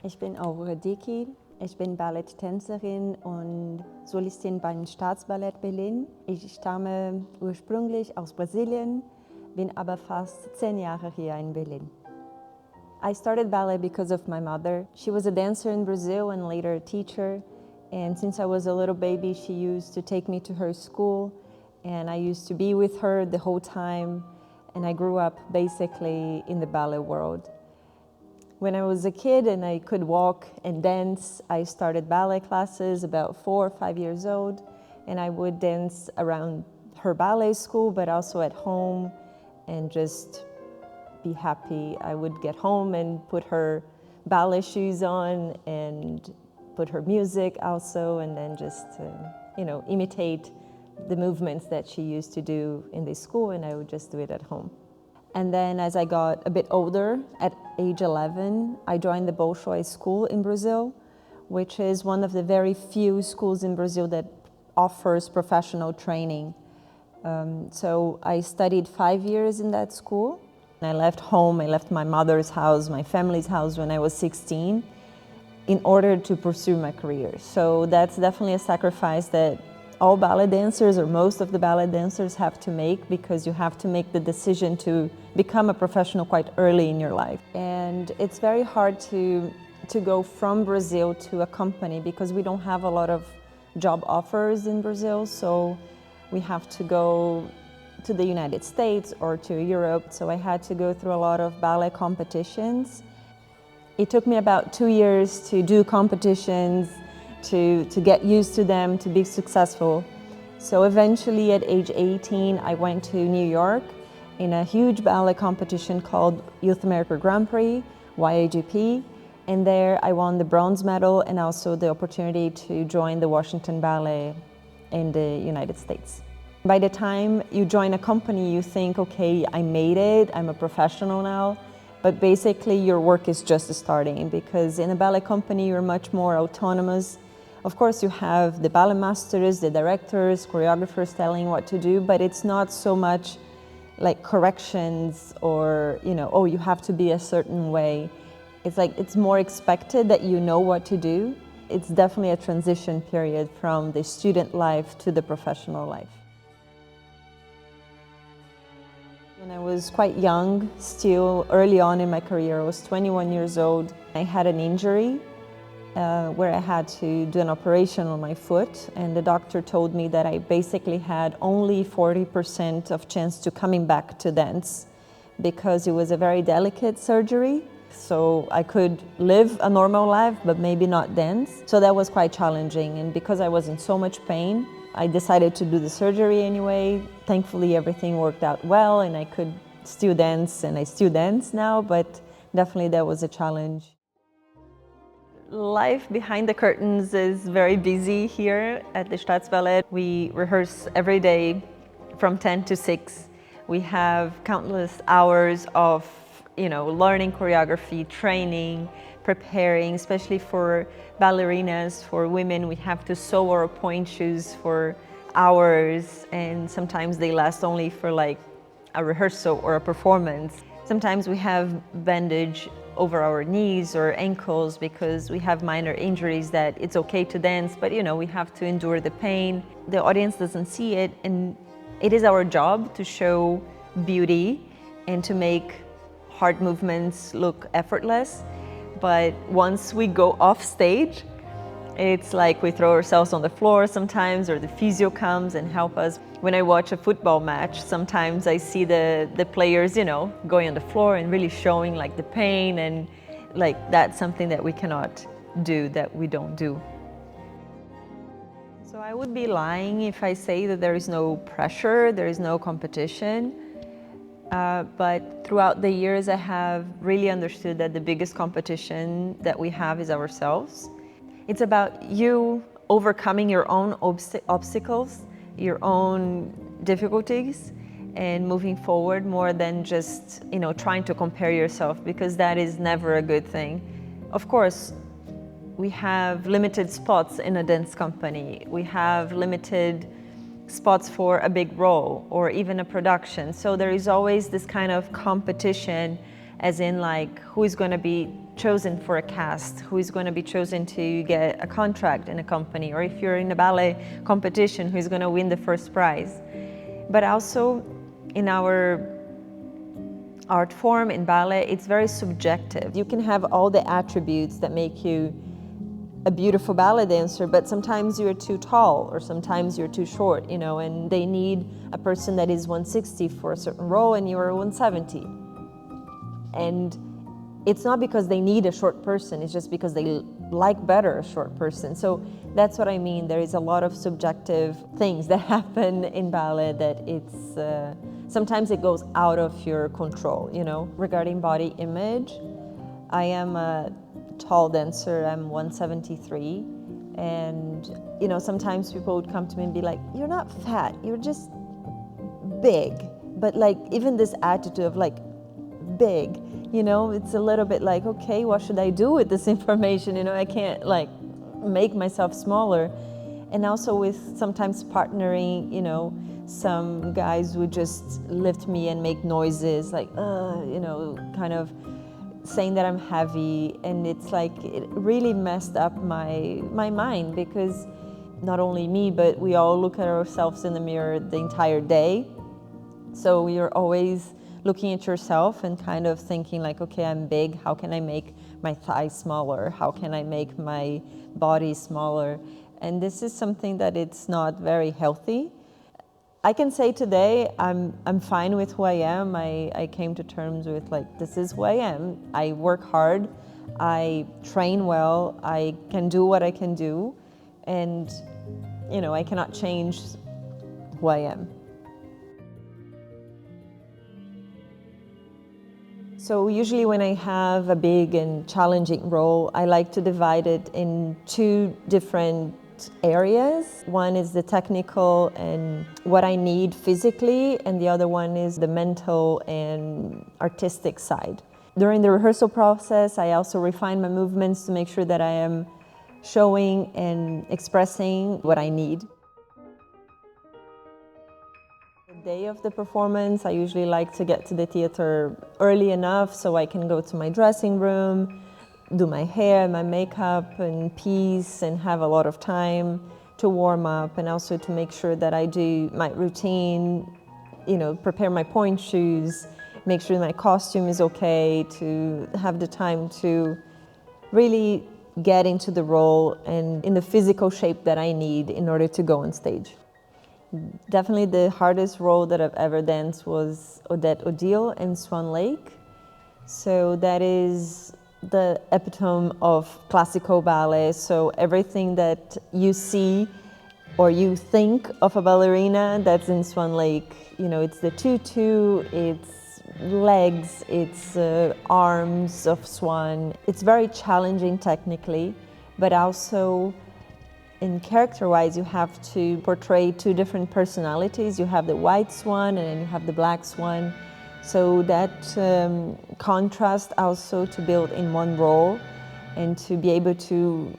Ich bin Aurora Dickey. Ich bin Balletttänzerin und Solistin beim Staatsballett Berlin. Ich stamme ursprünglich aus Brasilien, bin aber fast 10 Jahre hier in Berlin. I started ballet because of my mother. She was a dancer in Brazil and later a teacher. And since I was a little baby, she used to take me to her school. And I used to be with her the whole time. And I grew up basically in the ballet world. When I was a kid and I could walk and dance, I started ballet classes about 4 or 5 years old. And I would dance around her ballet school, but also at home and just be happy. I would get home and put her ballet shoes on and put her music also, and then just, imitate the movements that she used to do in the school, and I would just do it at home. And then as I got a bit older, at age 11, I joined the Bolshoi School in Brazil, which is one of the very few schools in Brazil that offers professional training. So I studied 5 years in that school. I left home, I left my mother's house, my family's house when I was 16 in order to pursue my career. So that's definitely a sacrifice that all ballet dancers, or most of the ballet dancers, have to make, because you have to make the decision to become a professional quite early in your life. And it's very hard to go from Brazil to a company because we don't have a lot of job offers in Brazil, so we have to go to the United States or to Europe. So I had to go through a lot of ballet competitions. It took me about 2 years to do competitions, to get used to them, to be successful. So eventually at age 18, I went to New York in a huge ballet competition called Youth America Grand Prix, YAGP. And there I won the bronze medal and also the opportunity to join the Washington Ballet in the United States. By the time you join a company, you think, okay, I made it, I'm a professional now. But basically your work is just starting, because in a ballet company you're much more autonomous. Of course you have the ballet masters, the directors, choreographers telling what to do, but it's not so much like corrections or, oh, you have to be a certain way. It's like it's more expected that you know what to do. It's definitely a transition period from the student life to the professional life. When I was quite young, still early on in my career, I was 21 years old. I had an injury where I had to do an operation on my foot, and the doctor told me that I basically had only 40% of chance to coming back to dance, because it was a very delicate surgery. So I could live a normal life, but maybe not dance. So that was quite challenging, and because I was in so much pain, I decided to do the surgery anyway. Thankfully, everything worked out well and I could still dance, and I still dance now, but definitely that was a challenge. Life behind the curtains is very busy here at the Staatsballet. We rehearse every day from 10 to 6. We have countless hours of learning choreography, training, preparing, especially for ballerinas, for women. We have to sew our pointe shoes for hours, and sometimes they last only for like a rehearsal or a performance. Sometimes we have bandage over our knees or ankles because we have minor injuries that it's okay to dance, but we have to endure the pain. The audience doesn't see it, and it is our job to show beauty and to make hard movements look effortless. But once we go off stage, it's like we throw ourselves on the floor sometimes, or the physio comes and help us. When I watch a football match, sometimes I see the players, going on the floor and really showing like the pain, and like that's something that we cannot do, that we don't do. So I would be lying if I say that there is no pressure, there is no competition. But throughout the years, I have really understood that the biggest competition that we have is ourselves. It's about you overcoming your own obstacles, your own difficulties, and moving forward more than just, trying to compare yourself, because that is never a good thing. Of course, we have limited spots in a dance company. We have limited spots for a big role or even a production. So there is always this kind of competition, as in like who is going to be chosen for a cast, who is going to be chosen to get a contract in a company, or if you're in a ballet competition, who is going to win the first prize. But also in our art form, in ballet, it's very subjective. You can have all the attributes that make you a beautiful ballet dancer, but sometimes you're too tall or sometimes you're too short, you know, and they need a person that is 160 for a certain role and you're 170. And it's not because they need a short person, it's just because they like better a short person. So that's what I mean. There is a lot of subjective things that happen in ballet that it's, sometimes it goes out of your control, you know. Regarding body image, I am a tall dancer, I'm 173. And, you know, sometimes people would come to me and be like, you're not fat, you're just big. But like, even this attitude of like, big, you know, it's a little bit like, okay, what should I do with this information? You know, I can't like make myself smaller. And also with sometimes partnering, you know, some guys would just lift me and make noises like, you know, kind of saying that I'm heavy. And it's like, it really messed up my mind, because not only me, but we all look at ourselves in the mirror the entire day. So you're always looking at yourself and kind of thinking like, okay, I'm big, how can I make my thighs smaller? How can I make my body smaller? And this is something that it's not very healthy. I can say today I'm fine with who I am. I came to terms with like, this is who I am. I work hard, I train well, I can do what I can do, and you know, I cannot change who I am. So usually when I have a big and challenging role, I like to divide it in two different areas. One is the technical and what I need physically, and the other one is the mental and artistic side. During the rehearsal process, I also refine my movements to make sure that I am showing and expressing what I need. The day of the performance, I usually like to get to the theater early enough so I can go to my dressing room, do my hair, my makeup in peace, and have a lot of time to warm up, and also to make sure that I do my routine, you know, prepare my pointe shoes, make sure my costume is okay, to have the time to really get into the role and in the physical shape that I need in order to go on stage. Definitely the hardest role that I've ever danced was Odette Odile in Swan Lake. So that is the epitome of classical ballet. So everything that you see or you think of a ballerina, that's in Swan Lake. You know, it's the tutu, it's legs, it's arms of swan. It's very challenging technically, but also in character-wise, you have to portray two different personalities. You have the white swan and then you have the black swan. So that contrast also to build in one role and to be able to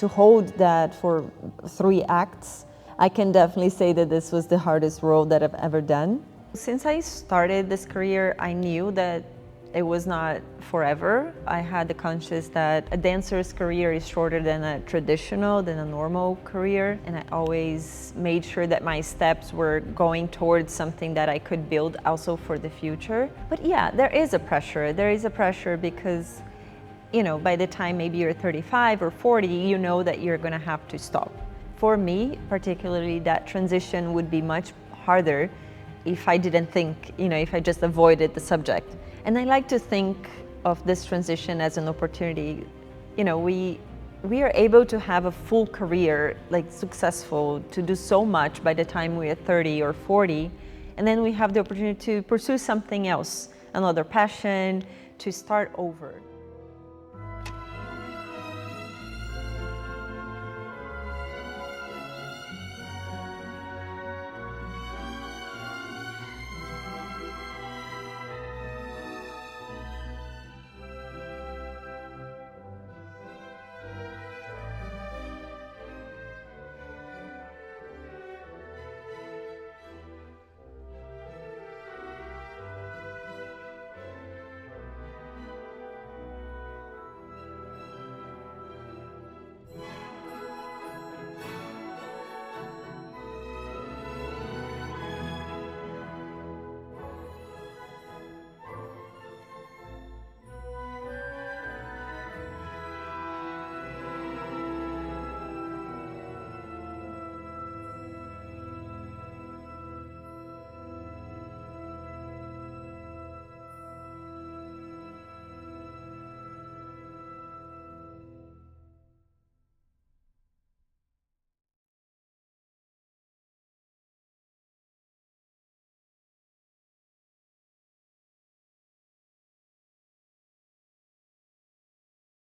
hold that for 3 acts. I can definitely say that this was the hardest role that I've ever done. Since I started this career, I knew that it was not forever. I had the conscious that a dancer's career is shorter than a normal career, and I always made sure that my steps were going towards something that I could build also for the future. But yeah, there is a pressure. There is a pressure because, you know, by the time maybe you're 35 or 40, you know that you're gonna have to stop. For me, particularly, that transition would be much harder if I didn't think, you know, if I just avoided the subject. And I like to think of this transition as an opportunity. You know, we are able to have a full career, like successful, to do so much by the time we are 30 or 40. And then we have the opportunity to pursue something else, another passion, to start over.